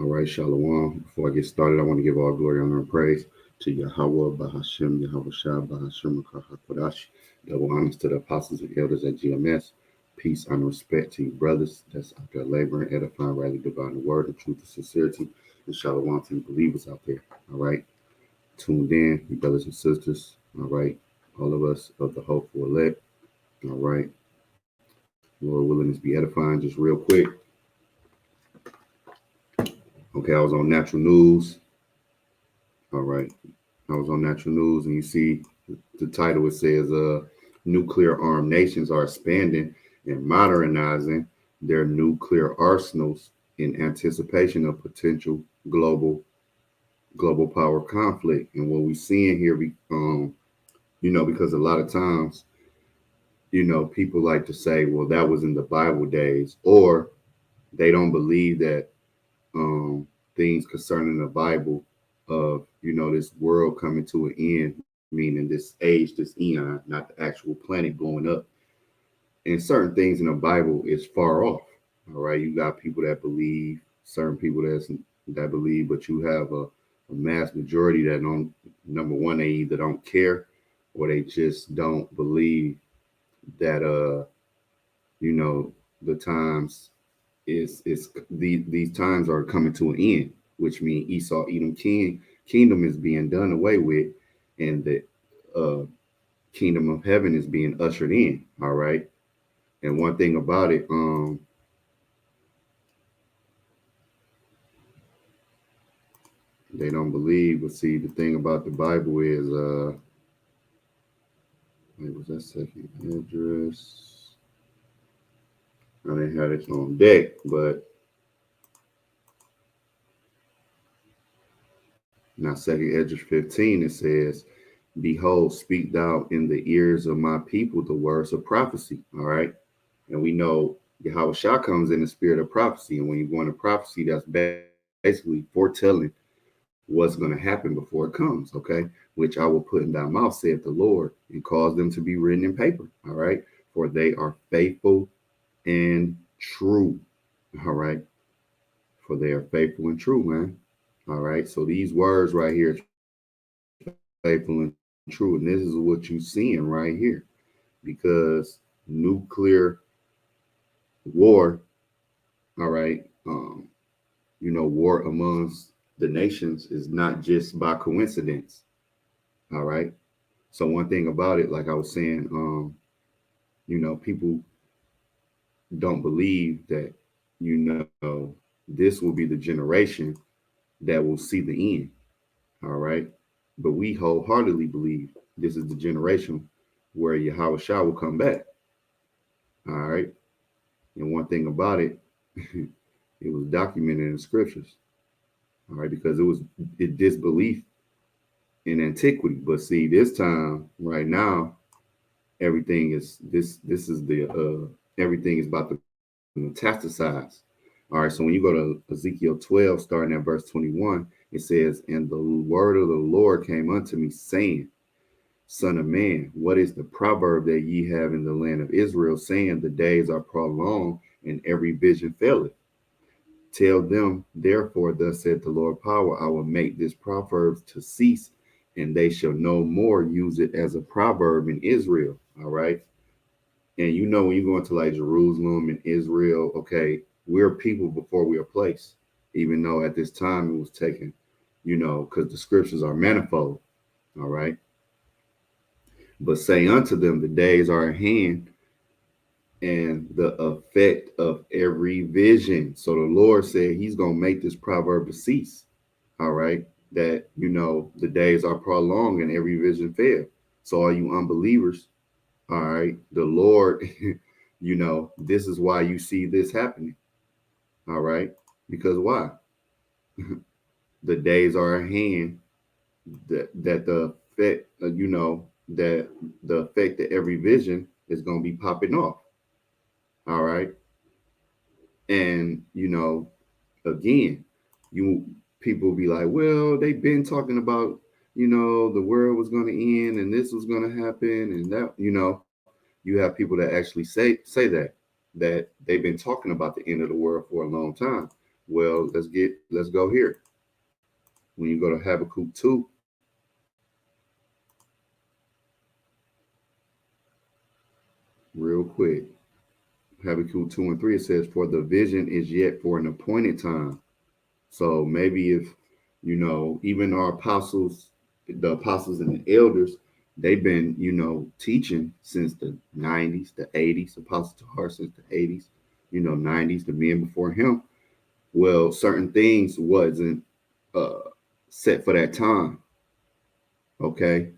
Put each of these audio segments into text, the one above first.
All right, Shalom. Before I get started, I want to give all glory, honor, and praise to Yahweh, Bahashem, Yahweh Shah, Bahashem, Kodash. Double honors to the apostles and elders at GMS. Peace, honor, respect to you, brothers that's out there laboring, edifying, rightly dividing the word of truth and sincerity. And Shalom to you believers out there. All right. Tuned in, you brothers and sisters. All right. All of us of the hopeful elect. All right. Lord willing, this be edifying. Just real quick. Okay, I was on natural news. All right. I was on natural news, and you see the title. It says, "Nuclear armed nations are expanding and modernizing their nuclear arsenals in anticipation of potential global power conflict." And what we're seeing here, because a lot of times, people like to say, "Well, that was in the Bible days," or they don't believe that things concerning the Bible of this world coming to an end, meaning this age, this eon, not the actual planet blowing up. And certain things in the Bible is far off. All right, you got people that believe, certain people that believe, but you have a mass majority that don't. Number one, they either don't care or they just don't believe that the times these times are coming to an end, which means Esau Edom kingdom is being done away with, and the uh, kingdom of heaven is being ushered in. All right, and one thing about it, they don't believe. But see, the thing about the Bible is, wait, was that second address? I didn't have this on deck, but now second address 15, it says, "Behold, speak thou in the ears of my people the words of prophecy." All right. And we know Yahweh Shah comes in the spirit of prophecy. And when you go into prophecy, that's basically foretelling what's going to happen before it comes. Okay. Which I will put in thy mouth, saith the Lord, and cause them to be written in paper. All right. For they are faithful and true. All right. For they are faithful and true, man. All right. So these words right here, faithful and true. And this is what you're seeing right here. Because nuclear war, all right, war amongst the nations is not just by coincidence. All right. So one thing about it, like I was saying, people don't believe that, this will be the generation that will see the end. All right. But we wholeheartedly believe this is the generation where Yahweh Shah will come back. All right. And one thing about it, it was documented in the scriptures. All right. Because it disbelief in antiquity. But see, this time, right now, everything is this is the everything is about to metastasize. All right, so when you go to Ezekiel 12, starting at verse 21, it says, "And the word of the Lord came unto me, saying, Son of man, what is the proverb that ye have in the land of Israel, saying, the days are prolonged, and every vision faileth? Tell them, therefore, thus saith the Lord power, I will make this proverb to cease, and they shall no more use it as a proverb in Israel." All right. And when you go into like Jerusalem and Israel, okay, we're people before we are place, even though at this time it was taken, because the scriptures are manifold. All right. But say unto them, the days are at hand, and the effect of every vision. So the Lord said he's going to make this proverb to cease. All right. That, the days are prolonged and every vision fail. So all you unbelievers, all right, the Lord, this is why you see this happening. All right. Because why? The days are at hand, that the effect, that the effect of every vision is going to be popping off. All right. And, again, you people be like, well, they've been talking about, the world was going to end and this was going to happen. And that, you have people that actually say that they've been talking about the end of the world for a long time. Well, let's go here. When you go to Habakkuk 2, real quick. Habakkuk 2 and 3, it says, "For the vision is yet for an appointed time." So maybe if, even our apostles, the apostles and the elders, they've been, teaching since the 90s, the 80s, Apostle Tahar since the 80s, 90s, the men before him. Well, certain things wasn't uh, set for that time, okay?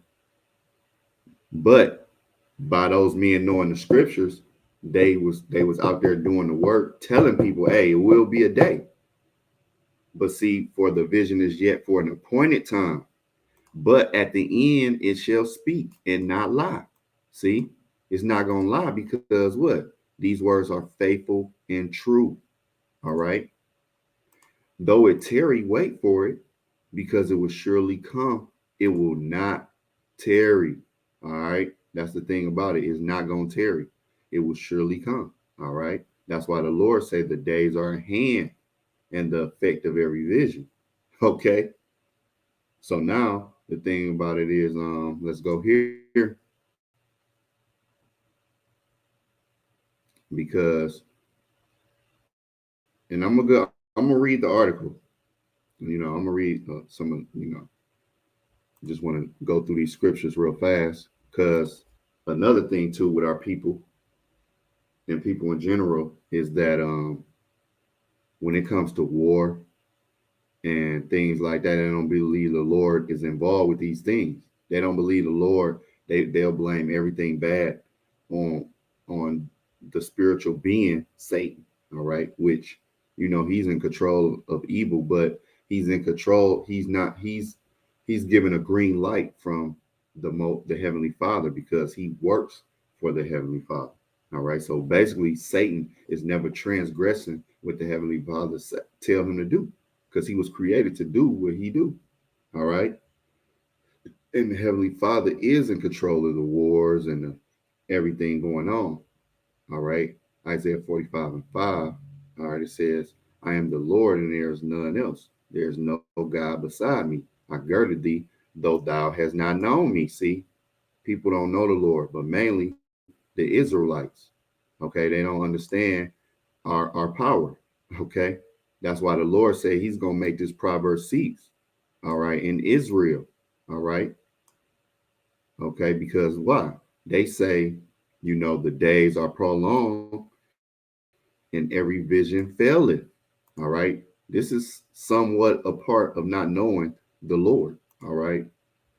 But by those men knowing the scriptures, they was out there doing the work, telling people, hey, it will be a day. But see, for the vision is yet for an appointed time. But at the end, it shall speak and not lie. See, it's not going to lie because what? These words are faithful and true. All right. Though it tarry, wait for it because it will surely come. It will not tarry. All right. That's the thing about it. It's not going to tarry. It will surely come. All right. That's why the Lord said the days are at hand and the effect of every vision. Okay. So now the thing about it is, let's go here because, and I'm gonna read the article. I'm gonna read some of, just want to go through these scriptures real fast because another thing too with our people and people in general is that when it comes to war and things like that, they don't believe the Lord is involved with these things. They don't believe the Lord. They'll blame everything bad on on the spiritual being Satan. All right, which he's in control of evil, but he's in control. He's not. He's given a green light from the Heavenly Father because he works for the Heavenly Father. All right, so basically, Satan is never transgressing what the Heavenly Father tell him to do because he was created to do what he do. All right. And the Heavenly Father is in control of the wars and everything going on. All right. Isaiah 45 and 5. All right. It says, I am the Lord and there is none else. There is no God beside me. I girded thee, though thou hast not known me. See, people don't know the Lord, but mainly the Israelites. Okay. They don't understand our power. Okay. That's why the Lord said he's going to make this proverb cease. All right. In Israel. All right. Okay. Because why? They say, the days are prolonged and every vision faileth. All right. This is somewhat a part of not knowing the Lord. All right.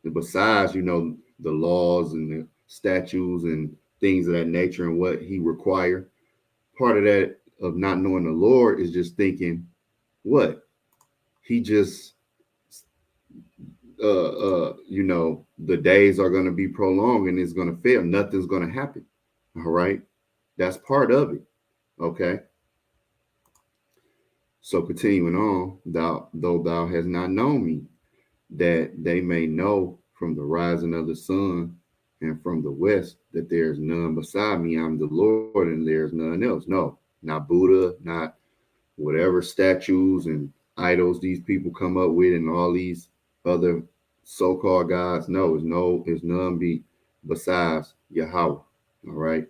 And besides, the laws and the statutes and things of that nature and what he require, part of that of not knowing the Lord is just thinking, what? He just the days are going to be prolonged and it's going to fail. Nothing's going to happen. All right. That's part of it. Okay. So continuing on, though thou hast not known me, that they may know from the rising of the sun and from the west that there is none beside me. I'm the Lord and there's none else. No, not Buddha, not whatever statues and idols these people come up with and all these other so-called gods. No, it's none be besides Yahweh. All right.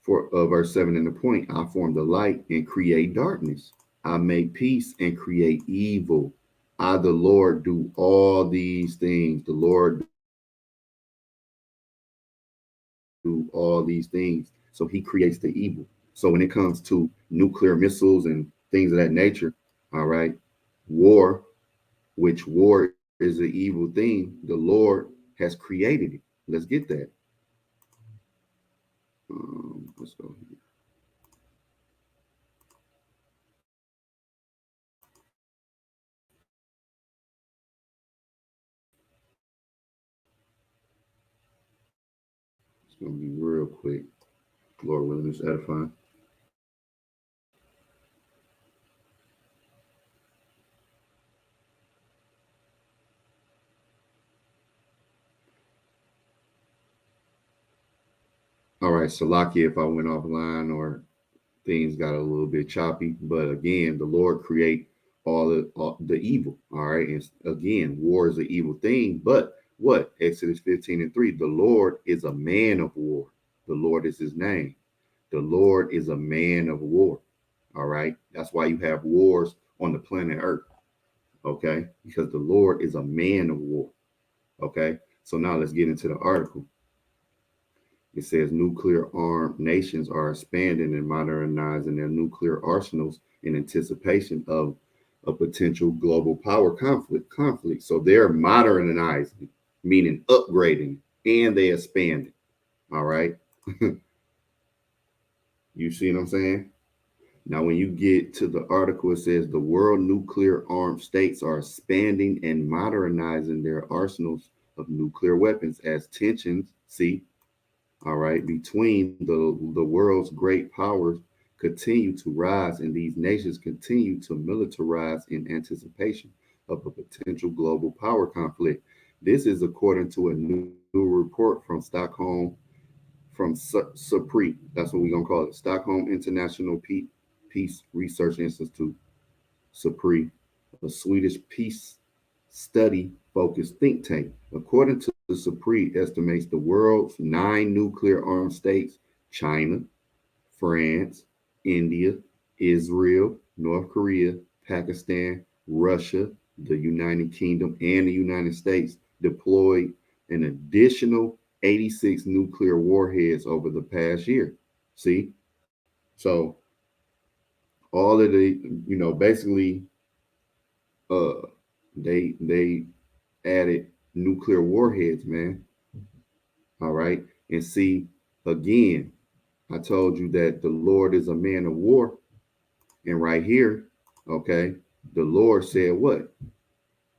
For verse 7 in the point, I form the light and create darkness. I make peace and create evil. I, the Lord, do all these things. The Lord do all these things. So he creates the evil. So when it comes to nuclear missiles and things of that nature, all right, war, which war is an evil thing, the Lord has created it. Let's get that. Let's go here. It's going to be real quick. Lord willing, it's edifying. All right, Salaki, if I went offline or things got a little bit choppy. But again, the Lord create all the evil. All right. And again, war is an evil thing. But what? Exodus 15:3. The Lord is a man of war. The Lord is his name. The Lord is a man of war. All right. That's why you have wars on the planet Earth. Okay. Because the Lord is a man of war. Okay. So now let's get into the article. It says nuclear armed nations are expanding and modernizing their nuclear arsenals in anticipation of a potential global power conflict. So they're modernizing, meaning upgrading, and they expanding. All right. You see what I'm saying? Now, when you get to the article, it says the world nuclear armed states are expanding and modernizing their arsenals of nuclear weapons as tensions, see, all right, between the world's great powers continue to rise, and these nations continue to militarize in anticipation of a potential global power conflict. This is according to a new report from Stockholm, from SUPRE. That's what we're going to call it, Stockholm International Peace Research Institute, SUPRE, a Swedish peace study focused think tank. According to the SUPRE, estimates the world's 9 nuclear armed states: China, France, India, Israel, North Korea, Pakistan, Russia, the United Kingdom, and the United States deployed an additional 86 nuclear warheads over the past year. See? So all of the, basically uh they added nuclear warheads, man. All right. And see, again, I told you that the Lord is a man of war. And right here, okay, the Lord said what?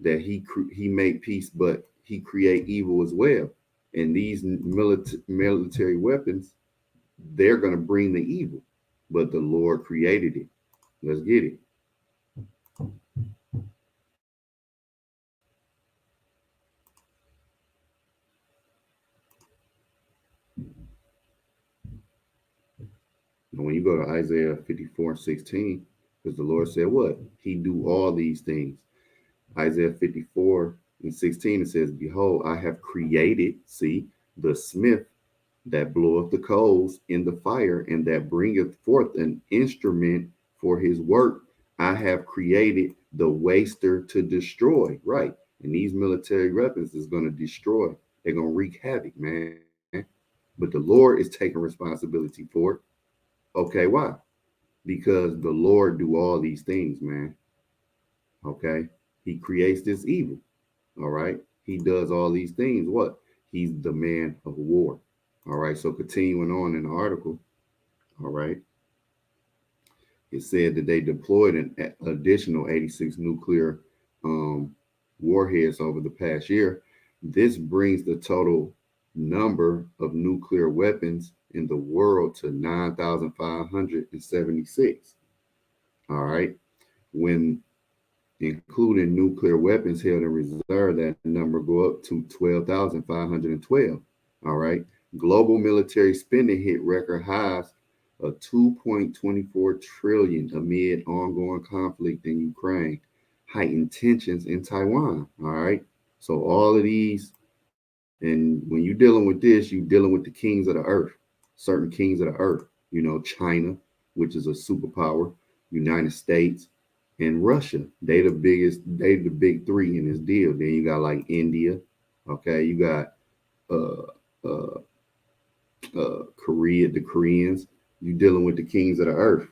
That he made peace, but he create evil as well. And these military weapons, they're going to bring the evil, but the Lord created it. Let's get it. And when you go to Isaiah 54:16, because the Lord said what? He do all these things. Isaiah 54:16, it says, behold, I have created, see, the smith that bloweth the coals in the fire, and that bringeth forth an instrument for his work. I have created the waster to destroy. Right. And these military weapons is going to destroy. They're going to wreak havoc, man. But the Lord is taking responsibility for it. Okay, why? Because the Lord do all these things, man. Okay. He creates this evil. All right. He does all these things. What? He's the man of war. All right. So continuing on in the article. All right. It said that they deployed an additional 86 nuclear um, warheads over the past year. This brings the total number of nuclear weapons in the world to 9,576. All right. When including nuclear weapons held in reserve, that number go up to 12,512. All right. Global military spending hit record highs of 2.24 trillion amid ongoing conflict in Ukraine, heightened tensions in Taiwan. All right. So all of these, and when you're dealing with this, you're dealing with the kings of the earth, certain kings of the earth, China, which is a superpower, United States, and Russia. They the big three in this deal. Then you got like India, okay, you got uh uh Korea, the Koreans. You dealing with the kings of the earth.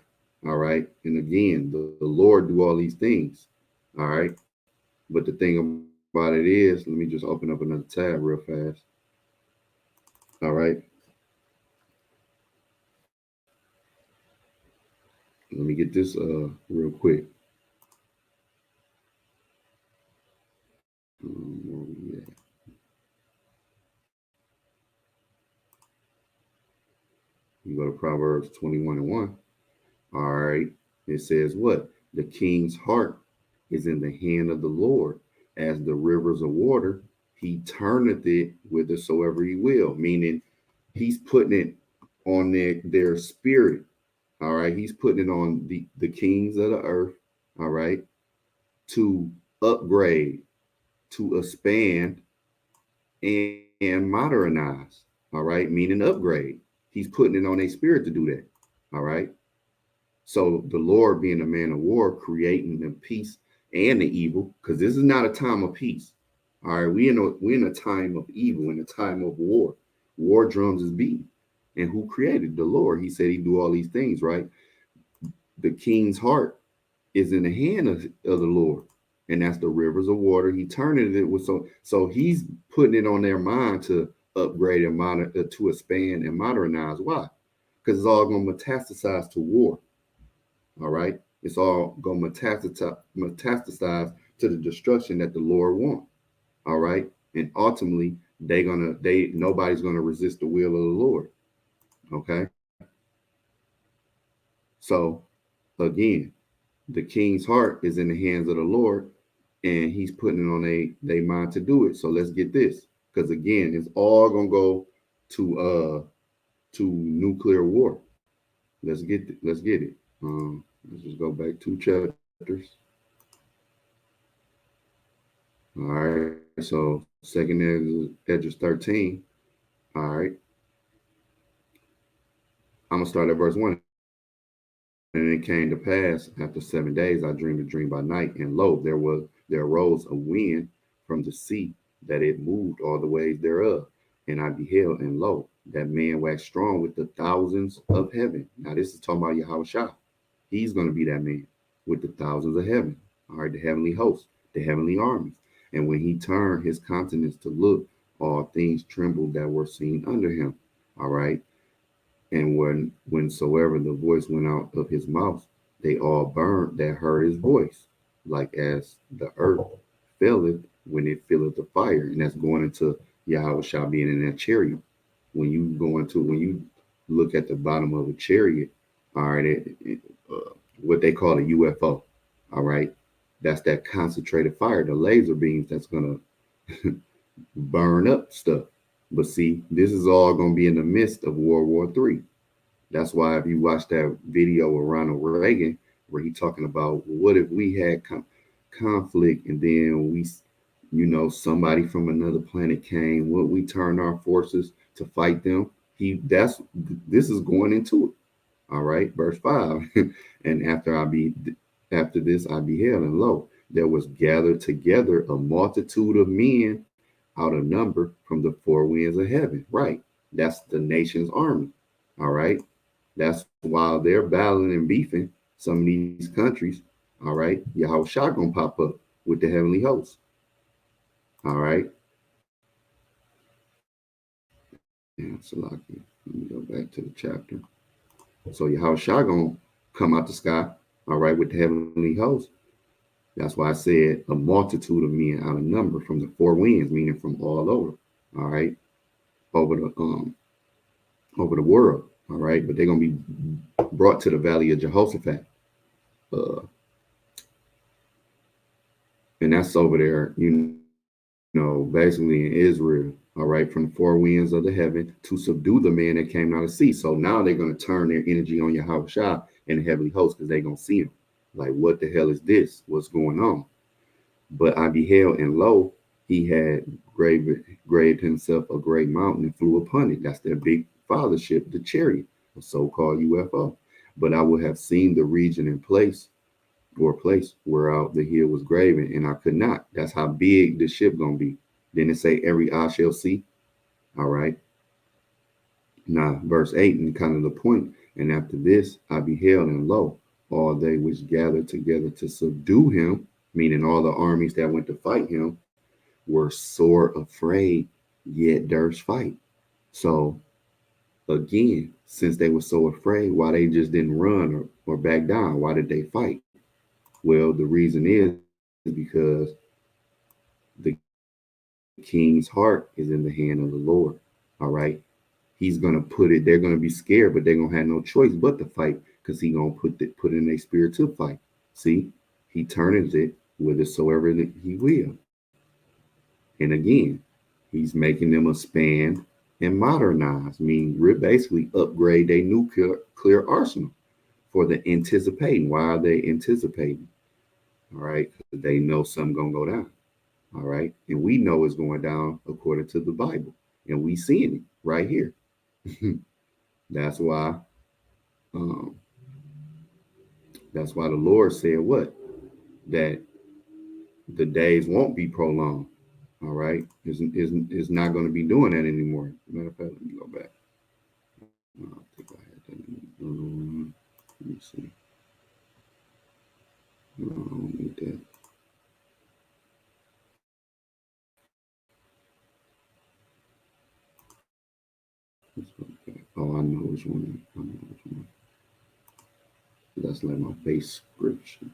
All right. And again, the Lord do all these things. All right. But the thing about it is, let me just open up another tab real fast. All right. Let me get this real quick. Where we at? You go to Proverbs 21:1. All right. It says what? The king's heart is in the hand of the Lord, as the rivers of water. He turneth it whithersoever he will, meaning he's putting it on their spirit. All right. He's putting it on the kings of the earth. All right. To upgrade, to expand and modernize. All right. Meaning upgrade. He's putting it on a spirit to do that. All right. So the Lord being a man of war, creating the peace and the evil, because this is not a time of peace. All right, we in a time of evil, in a time of war. War drums is beating. And who created? The Lord. He said he do all these things, right? The king's heart is in the hand of the Lord. And that's the rivers of water. He turned it with so he's putting it on their mind to upgrade and to expand and modernize. Why? Because it's all going to metastasize to war. All right. It's all going to metastasize to the destruction that the Lord wants. All right. And ultimately, nobody's gonna resist the will of the Lord. Okay. So again, the king's heart is in the hands of the Lord, and he's putting it on they mind to do it. So let's get this. Because again, it's all gonna go to nuclear war. Let's get it. Let's just go back 2 chapters. All right. So second Edges 13. All right. I'm gonna start at verse 1. And it came to pass after 7 days, I dreamed a dream by night, and lo, there arose a wind from the sea, that it moved all the ways thereof. And I beheld, and lo, that man waxed strong with the thousands of heaven. Now this is talking about Yahushua. He's going to be that man with the thousands of heaven. All right, the heavenly hosts, the heavenly armies. And when he turned his countenance to look, all things trembled that were seen under him. All right. And whensoever the voice went out of his mouth, they all burned that heard his voice, like as the earth faileth when it filleth the fire. And that's going into Yahweh shall being in that chariot. When you look at the bottom of a chariot, all right, what they call a UFO, all right, that's that concentrated fire, the laser beams that's gonna burn up stuff. But see, this is all going to be in the midst of World War III. That's why if you watch that video of Ronald Reagan, where he talking about what if we had conflict and then somebody from another planet came, would we turn our forces to fight them? This is going into it. All right, verse 5. And after this I beheld, and lo, there was gathered together a multitude of men out of number from the four winds of heaven. Right. That's the nation's army. All right. That's while they're battling and beefing some of these countries. All right. Yahweh Shah gonna pop up with the heavenly host. All right. And Salaki. Let me go back to the chapter. So Yahweh Shah gonna come out the sky. All right, with the heavenly host. That's why I said a multitude of men out of number from the four winds, meaning from all over. All right, over the world. All right, but they're gonna be brought to the valley of Jehoshaphat, and that's over there. Basically in Israel. All right, from the four winds of the heaven to subdue the man that came out of the sea. So now they're gonna turn their energy on Yahweh Shah and the heavenly host because they're gonna see him. Like, what the hell is this? What's going on? But I beheld, and lo, he had graved himself a great mountain and flew upon it. That's their big fathership, the chariot, a so-called UFO. But I would have seen the region and place whereout the hill was graven, and I could not. That's how big the ship gonna be. Then it say every eye shall see. All right. Now, verse 8, and kind of the point. And after this, I beheld, and lo, all they which gathered together to subdue him, meaning all the armies that went to fight him, were sore afraid, yet durst fight. So again, since they were so afraid, why they just didn't run or back down? Why did they fight? Well, the reason is because the king's heart is in the hand of the Lord. All right. He's gonna put it, they're gonna be scared, but they're gonna have no choice but to fight because he's gonna put in a spirit to fight. See, he turns it whithersoever he will. And again, he's making them expand and modernize, meaning basically upgrade their nuclear arsenal. for the anticipating. Why are they anticipating? All right, because they know something gonna go down. All right, and we know it's going down according to the Bible, and we seeing it right here. that's why, um, that's why the Lord said what, that the days won't be prolonged. All right, is not going to be doing that anymore. Matter of fact, let me go back. I think I had that. Let me see. No, I don't need that. Oh, I know which one. I know which one. That's like my base scripture.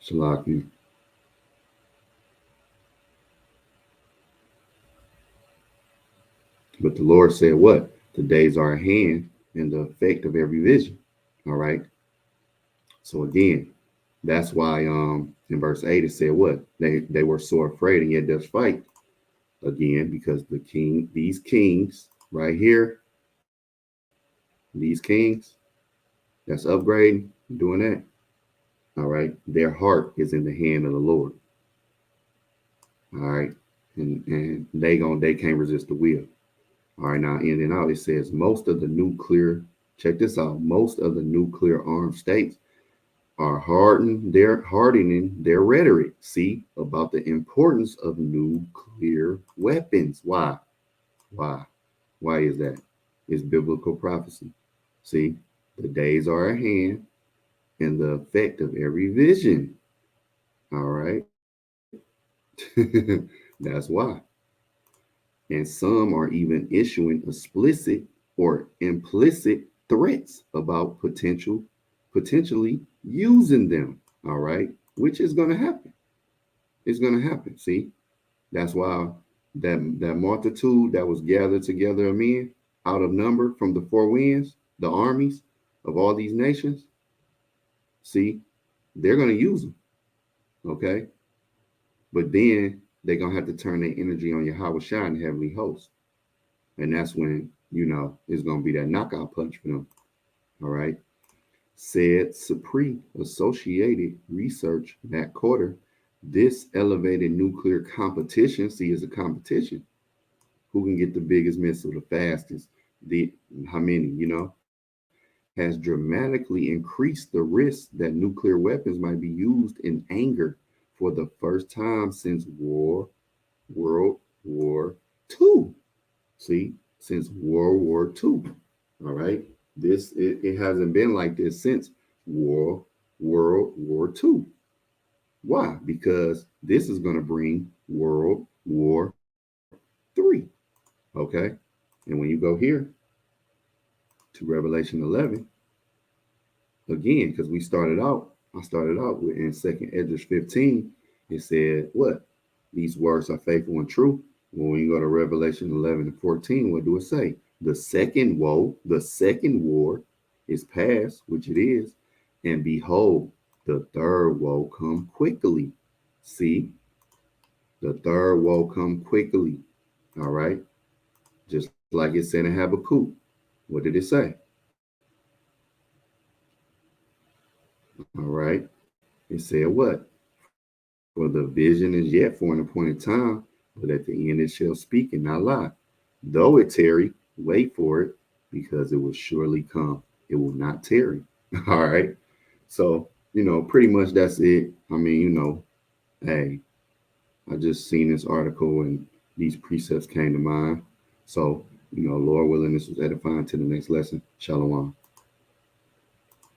Shalaki. But the Lord said, what? The days are at hand and the effect of every vision. All right. So again, that's why in verse 8 it said what? They were so afraid and yet does fight again, because these kings right here, these kings that's upgrading, doing that. All right. Their heart is in the hand of the Lord. All right. And they can't resist the will. All right, now in and out, it says most of the nuclear, check this out, most of the nuclear armed states are hardening their rhetoric. See about the importance of nuclear weapons. Why? Why? Why is that? It's biblical prophecy. See, the days are at hand and the effect of every vision. All right. That's why. And some are even issuing explicit or implicit threats about potentially using them. All right, which is going to happen. It's going to happen. See, that's why that multitude that was gathered together of men out of number from the four winds, the armies of all these nations. See, they're going to use them. Okay, but then they're going to have to turn their energy on Yahweh Shai and heavenly host. And that's when, it's going to be that knockout punch for them. All right. Said Supri Associated Research that quarter, this elevated nuclear competition, see, is a competition. Who can get the biggest missile, the fastest, the how many, has dramatically increased the risk that nuclear weapons might be used in anger for the first time since World War II. See, since World War II. All right. It hasn't been like this since World War II. Why? Because this is going to bring World War III. Okay. And when you go here to Revelation 11, again, because I started out with in second Esdras 15, it said what? These words are faithful and true. When you go to Revelation 11 and 14, what do it say? The second war is past, which it is, and behold, the third woe come quickly. See, the third woe come quickly. All right, just like it said in Habakkuk. What did it say? All right, it said what? For the vision is yet for an appointed time, but at the end it shall speak and not lie. Though it tarry, wait for it, because it will surely come. It will not tarry. All right. So, pretty much that's it. I mean, hey, I just seen this article and these precepts came to mind. So, Lord willing, this was edifying to the next lesson. Shalom.